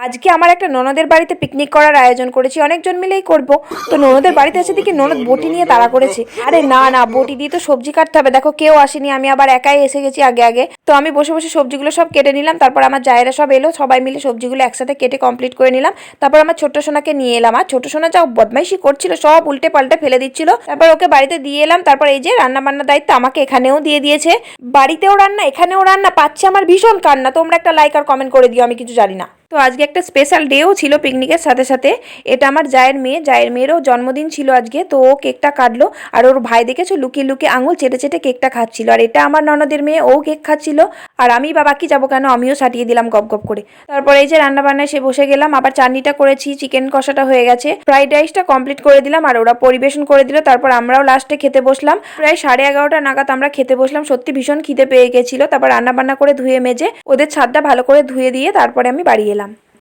আজকে আমার একটা ননদের বাড়িতে পিকনিক করার আয়োজন করেছি, অনেকজন মিলেই করব। তো ননদের বাড়িতে এসে দেখি ননদ বটি নিয়ে তাড়া করেছে। আরে না না, বটি দিয়ে তো সবজি কাটতে হবে, দেখো কেউ আসেনি, আমি আবার একাই এসে গেছি আগে আগে। তো আমি বসে বসে সবজিগুলো সব কেটে নিলাম, তারপর আমার জায়েরা সব এলো, সবাই মিলে সবজিগুলো একসাথে কেটে কমপ্লিট করে নিলাম। তারপর আমার ছোট্ট সোনাকে নিয়ে এলাম, আর ছোট সোনা যা বদমাইশি করছিল, সব উল্টে পাল্টে ফেলে দিচ্ছিল। তারপর ওকে বাড়িতে দিয়ে এলাম। তারপর এই যে রান্না বান্নার দায়িত্ব আমাকে এখানেও দিয়ে দিয়েছে, বাড়িতেও রান্না এখানেও রান্না, পাচ্ছে আমার ভীষণ কান্না। তোমরা একটা লাইক আর কমেন্ট করে দিও, আমি কিছু জানি না। তো আজকে একটা স্পেশাল ডেও ছিল পিকনিকের সাথে সাথে। এটা আমার জায়ের মেয়েরও জন্মদিন ছিল আজকে। তো ও কেকটা কাটলো, আর ওর ভাই দেখেছো লুকিয়ে লুকিয়ে আঙুল চেটে চেটে কেকটা খাচ্ছিল। আর এটা আমার ননদের মেয়ে, ও কেক খাচ্ছিল। আর আমি বা বাকি যাবো কেন, আমিও সাটিয়ে দিলাম গপ গপ করে। তারপরে এই যে রান্না বান্নায় সে বসে গেলাম, আবার চাটনিটা করেছি, চিকেন কষাটা হয়ে গেছে, ফ্রাইড রাইসটা কমপ্লিট করে দিলাম, আর ওরা পরিবেশন করে দিল। তারপর আমরাও লাস্টে খেতে বসলাম, প্রায় 11:30 নাগাদ আমরা খেতে বসলাম। সত্যি ভীষণ খিদে পেয়ে গেছিল। তারপর রান্না বান্না করে ধুয়ে মেজে ওদের ছাদটা ভালো করে ধুয়ে দিয়ে তারপরে আমি বাড়ি এলাম।